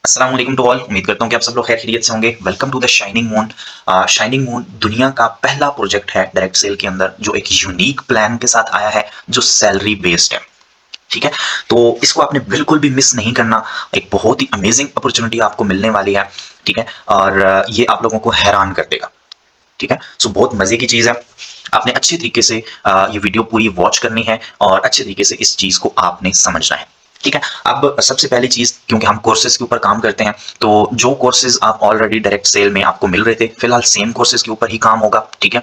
अस्सलाम वालेकुम to all. उम्मीद करता हूँ कि आप सब लोग खैर खैरियत से होंगे। Welcome to the shining moon. Shining moon दुनिया का पहला प्रोजेक्ट है डायरेक्ट सेल के अंदर जो एक यूनिक प्लान के साथ आया है जो सैलरी बेस्ड है। ठीक है, तो इसको आपने बिल्कुल भी मिस नहीं करना। एक बहुत ही अमेजिंग अपॉर्चुनिटी आपको मिलने वाली है। ठीक है, और ये आप लोगों को हैरान कर देगा। ठीक है, सो बहुत मजे की चीज है। आपने अच्छे तरीके से ये वीडियो पूरी वॉच करनी है और अच्छे तरीके से इस चीज को आपने समझना है। ठीक है, अब सबसे पहली चीज, क्योंकि हम कोर्सेज के ऊपर काम करते हैं, तो जो कोर्सेज आप ऑलरेडी डायरेक्ट सेल में आपको मिल रहे थे, फिलहाल सेम कोर्सेज के ऊपर ही काम होगा। ठीक है,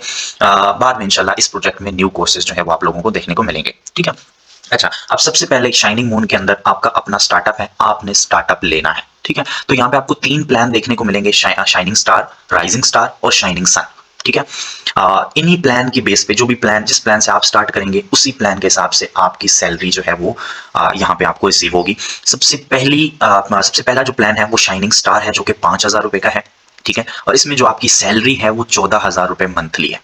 बाद में इंशाल्लाह इस प्रोजेक्ट में न्यू कोर्सेज जो है वो आप लोगों को देखने को मिलेंगे। ठीक है, अच्छा, अब सबसे पहले शाइनिंग मून के अंदर आपका अपना स्टार्टअप है, आपने स्टार्टअप लेना है। ठीक है, तो यहाँ पे आपको तीन प्लान देखने को मिलेंगे, शाइनिंग स्टार, राइजिंग स्टार और शाइनिंग सन। ठीक है, इन्हीं प्लान की बेस पे जो भी प्लान, जिस प्लान से आप स्टार्ट करेंगे उसी प्लान के हिसाब से आपकी सैलरी जो है वो यहाँ पे आपको रिसीव होगी। सबसे पहला जो प्लान है वो शाइनिंग स्टार है जो कि 5,000 रुपए का है। ठीक है, और इसमें जो आपकी सैलरी है वो 14,000 रुपए मंथली है।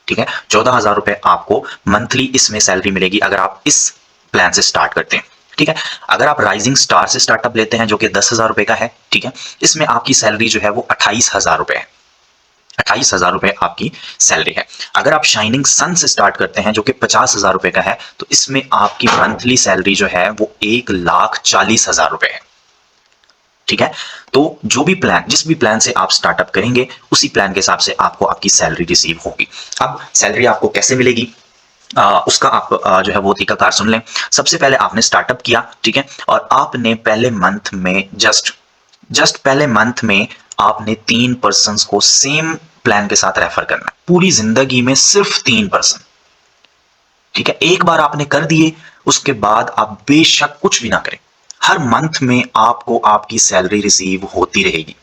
ठीक है, 14,000 रुपए आपको मंथली इसमें सैलरी मिलेगी अगर आप इस प्लान से स्टार्ट करते हैं। ठीक है, अगर आप राइजिंग स्टार से स्टार्टअप लेते हैं जो कि 10,000 रुपए का है, ठीक है, इसमें आपकी सैलरी जो है वो 28,000 रुपए है। 28,000 रुपए आपकी सैलरी है। अगर आप शाइनिंग सन से स्टार्ट करते हैं जो कि 50,000 रुपए का है, तो इसमें आपकी मंथली सैलरी जो है वो 1,40,000 रुपए है। ठीक है, तो जो भी प्लान, जिस भी प्लान से आप स्टार्टअप करेंगे उसी प्लान के हिसाब से आपको आपकी सैलरी रिसीव होगी। अब सैलरी आपको कैसे मिलेगी, उसका आप जो है वो तरीकाकार सुन लें। सबसे पहले आपने स्टार्टअप किया, ठीक है, और आपने पहले मंथ में जस्ट पहले मंथ में आपने 3 पर्सन को सेम प्लान के साथ रेफर करना है। पूरी जिंदगी में सिर्फ 3 पर्सन। ठीक है, एक बार आपने कर दिए, उसके बाद आप बेशक कुछ भी ना करें, हर मंथ में आपको आपकी सैलरी रिसीव होती रहेगी।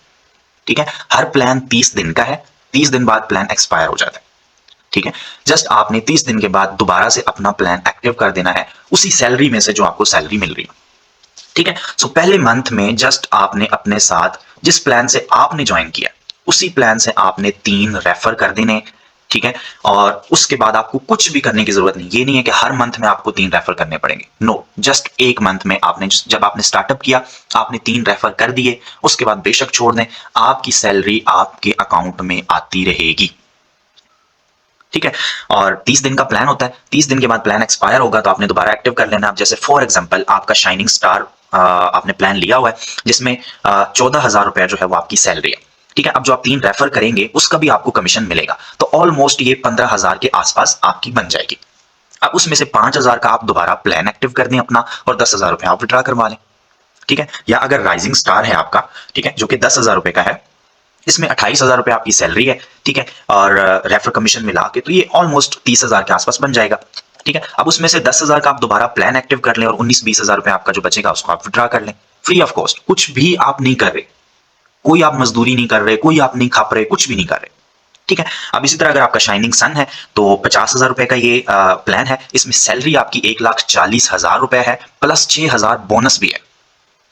ठीक है, हर प्लान 30 दिन का है, 30 दिन बाद प्लान एक्सपायर हो जाता है। ठीक है, जस्ट आपने 30 दिन के बाद दोबारा से अपना प्लान एक्टिव कर देना है उसी सैलरी में से जो आपको सैलरी मिल रही है। ठीक है, सो पहले मंथ में जस्ट आपने अपने साथ जिस प्लान से आपने ज्वाइन किया उसी प्लान से आपने 3 रेफर कर देने। ठीक है, और उसके बाद आपको कुछ भी करने की जरूरत नहीं। ये नहीं है कि हर मंथ में आपको 3 रेफर करने पड़ेंगे, नो, जस्ट एक मंथ में आपने, जब आपने स्टार्टअप किया आपने 3 रेफर कर दिए, उसके बाद बेशक छोड़ दें, आपकी सैलरी आपके अकाउंट में आती रहेगी। ठीक है, और 30 दिन का प्लान होता है, 30 दिन के बाद प्लान एक्सपायर होगा तो आपने दोबारा एक्टिव कर लेना। जैसे फॉर एग्जांपल आपका शाइनिंग स्टार आपने प्लान लिया हुआ है जिसमें 14,000 रुपया जो है वो आपकी सैलरी है। ठीक है, अब जो आप 3 रेफर करेंगे उसका भी आपको कमीशन मिलेगा, तो ऑलमोस्ट ये 15,000 के आसपास आपकी बन जाएगी। अब उसमें से 5,000 का आप दोबारा प्लान एक्टिव कर दें अपना, और 10,000 रुपया आप विड्रा करवा लें। ठीक है, या अगर राइजिंग स्टार है आपका, ठीक है, जो कि 10,000 रुपए का है, इसमें 28,000 रुपए आपकी सैलरी है। ठीक है, और रेफर कमीशन मिला के तो ये ऑलमोस्ट 30,000 के आसपास बन जाएगा। ठीक है, अब उसमें से 10,000 का आप दोबारा प्लान एक्टिव कर लें और 19-20,000 रुपए आपका जो बचेगा उसको आप विड्रा कर लें फ्री ऑफ कॉस्ट। कुछ भी आप नहीं कर रहे, कोई आप मजदूरी नहीं कर रहे, कोई आप नहीं खप रहे, कुछ भी नहीं कर रहे। ठीक है, अब इसी तरह अगर आपका शाइनिंग सन है तो 50,000 रुपए का ये प्लान है। इसमें सैलरी आपकी 1,40,000 रुपए है, प्लस 6,000 बोनस भी है।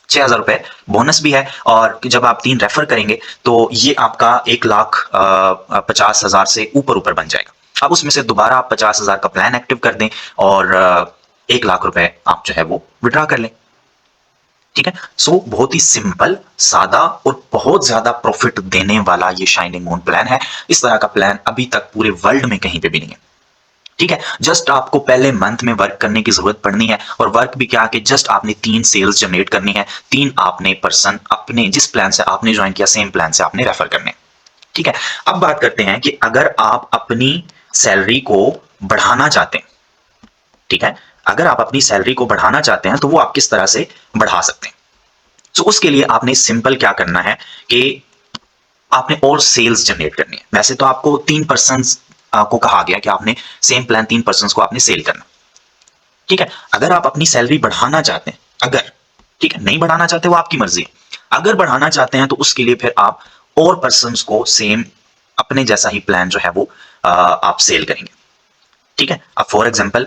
6,000 रुपए बोनस भी है, और जब आप 3 रेफर करेंगे तो ये आपका 1,50,000 से ऊपर ऊपर बन जाएगा। अब उसमें से दोबारा आप 50,000 का प्लान एक्टिव कर दें और 1,00,000 रुपए आप जो है वो विड्रा कर लें। ठीक है, सो बहुत ही सिंपल, सादा और बहुत ज्यादा प्रॉफिट देने वाला ये शाइनिंग मून प्लान है। इस तरह का प्लान अभी तक पूरे वर्ल्ड में कहीं पे भी नहीं है। ठीक है, जस्ट आपको पहले मंथ में वर्क करने की जरूरत पड़नी है, और वर्क भी क्या कि जस्ट आपने 3 सेल्स जनरेट करनी है, 3 पर्सन अपने जिस प्लान से आपने ज्वाइन किया सेम प्लान से आपने रेफर करने। ठीक है, अब बात करते हैं कि अगर आप अपनी सैलरी को बढ़ाना चाहते हैं, ठीक है, अगर आप अपनी सैलरी को बढ़ाना चाहते हैं तो वो आप किस तरह से बढ़ा सकते हैं। तो उसके लिए आपने सिंपल क्या करना है कि आपने और सेल्स जनरेट करनी है। वैसे तो आपको 3 पर्सन को कहा गया कि आपने सेम प्लान 3 पर्सन को आपने सेल करना। ठीक है, अगर आप अपनी सैलरी बढ़ाना चाहते हैं, अगर, ठीक है, नहीं बढ़ाना चाहते वो आपकी मर्जी है। अगर बढ़ाना चाहते हैं तो उसके लिए फिर आप और पर्सन को सेम अपने जैसा ही प्लान जो है वो आप सेल करेंगे। ठीक है, अब फॉर एग्जाम्पल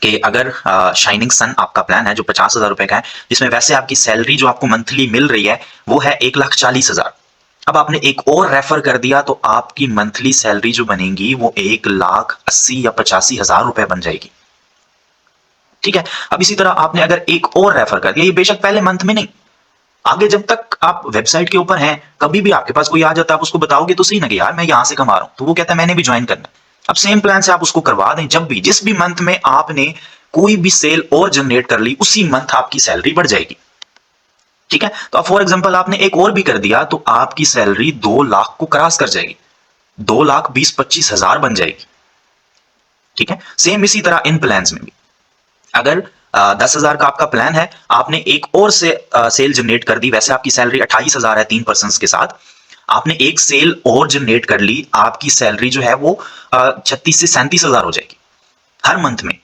कि अगर शाइनिंग सन आपका प्लान है जो 50,000 रुपए का है, जिसमें वैसे आपकी सैलरी जो आपको मंथली मिल रही है वो है 1,40,000। अब आपने एक और रेफर कर दिया तो आपकी मंथली सैलरी जो बनेगी वो 1,80,000 या 85,000 रुपए बन जाएगी। ठीक है, अब इसी तरह आपने अगर एक और रेफर कर दिया, ये बेशक पहले मंथ में नहीं, आगे जब तक आप वेबसाइट के ऊपर हैं, कभी भी आपके पास कोई आ जाता है, आप उसको बताओगे तो सही ना कि यार मैं यहां से कमा रहा हूं, तो वो कहता है मैंने भी ज्वाइन करना है। अब सेम प्लान से आप उसको करवा दें, जब भी जिस भी मंथ में आपने कोई भी सेल और जनरेट कर ली, उसी मंथ आपकी सैलरी बढ़ जाएगी। ठीक है, तो अब फॉर एग्जाम्पल आपने एक और भी कर दिया तो आपकी सैलरी 2 लाख को क्रॉस कर जाएगी, 2,20,25,000 बन जाएगी। ठीक है, सेम इसी तरह इन प्लान में भी अगर 10,000 का आपका प्लान है, आपने एक और से सेल जनरेट कर दी, वैसे आपकी सैलरी 28,000 है 3% के साथ, आपने एक सेल और जनरेट कर ली, आपकी सैलरी जो है वो 36 से 37,000 हो जाएगी हर मंथ में।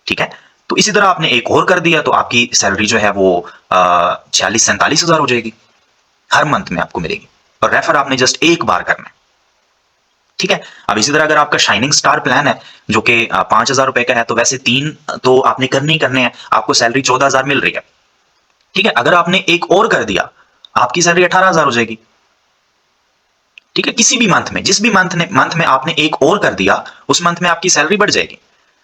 ठीक है, तो इसी तरह आपने एक और कर दिया तो आपकी सैलरी जो है वो 46-47,000 हो जाएगी, हर मंथ में आपको मिलेगी, और रेफर आपने जस्ट एक बार करना है। ठीक है, अब इसी तरह अगर आपका शाइनिंग स्टार प्लान है जो कि 5,000 रुपए का है, तो वैसे 3 तो आपने करने ही करने हैं, आपको सैलरी 14,000 मिल रही है। ठीक है, अगर आपने एक और कर दिया, आपकी सैलरी 18,000 हो जाएगी। ठीक है, किसी भी मंथ में, जिस भी मंथ में आपने एक और कर दिया, उस मंथ में आपकी सैलरी बढ़ जाएगी।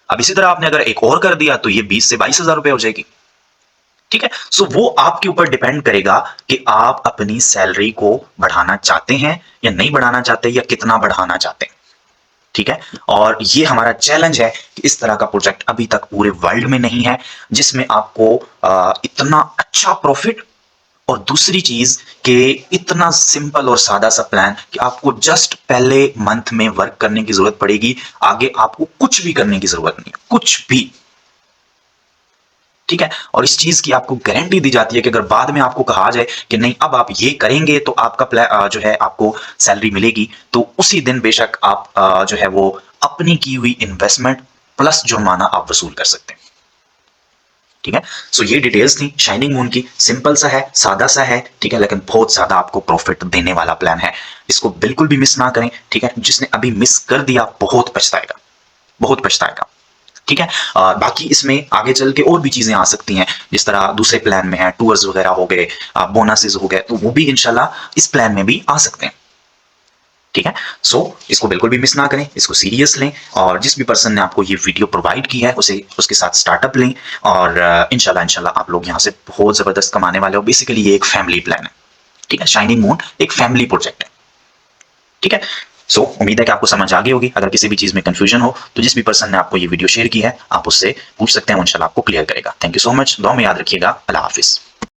अब इसी तरह आपने अगर एक और कर दिया तो ये 20 से 22,000 रुपए हो जाएगी। ठीक है, सो वो आपके ऊपर डिपेंड करेगा कि आप अपनी सैलरी को बढ़ाना चाहते हैं या नहीं बढ़ाना चाहते, या कितना बढ़ाना चाहते हैं। ठीक है, और ये हमारा चैलेंज है कि इस तरह का प्रोजेक्ट अभी तक पूरे वर्ल्ड में नहीं है जिसमें आपको इतना अच्छा प्रॉफिट, और दूसरी चीज कि इतना सिंपल और सादा सा प्लान कि आपको जस्ट पहले मंथ में वर्क करने की जरूरत पड़ेगी, आगे आपको कुछ भी करने की जरूरत नहीं है, कुछ भी। ठीक है, और इस चीज की आपको गारंटी दी जाती है कि अगर बाद में आपको कहा जाए कि नहीं अब आप ये करेंगे तो आपका जो है आपको सैलरी मिलेगी, तो उसी दिन बेशक आप जो है वो अपनी की हुई इन्वेस्टमेंट प्लस जुर्माना आप वसूल कर सकते हैं। ठीक है, सो ये डिटेल्स थी शाइनिंग मून की, सिंपल सा है, सादा सा है, ठीक है, लेकिन बहुत ज्यादा आपको प्रॉफिट देने वाला प्लान है। इसको बिल्कुल भी मिस ना करें। ठीक है, जिसने अभी मिस कर दिया बहुत पछताएगा, बहुत पछताएगा। ठीक है, बाकी इसमें आगे चल के और भी चीजें आ सकती हैं, जिस तरह दूसरे प्लान में है, टूर्स वगैरह हो गए, बोनसेस हो गए, तो वो भी इंशाल्लाह इस प्लान में भी आ सकते हैं। ठीक है, सो इसको बिल्कुल भी मिस ना करें, इसको सीरियस लें, और जिस भी पर्सन ने आपको ये वीडियो प्रोवाइड की है उसे उसके साथ स्टार्टअप लें, और इंशाल्लाह आप लोग यहाँ से बहुत जबरदस्त कमाने वाले हो। बेसिकली ये एक फैमिली प्लान है। ठीक है, शाइनिंग मून एक फैमिली प्रोजेक्ट है। ठीक है, सो उम्मीद है कि आपको समझ आ गई होगी। अगर किसी भी चीज में कंफ्यूजन हो तो जिस भी पर्सन ने आपको ये वीडियो शेयर की है आप उससे पूछ सकते हैं, इंशाल्लाह आपको क्लियर करेगा। थैंक यू सो मच, दुआ में याद रखिएगा। अल्लाह हाफिज।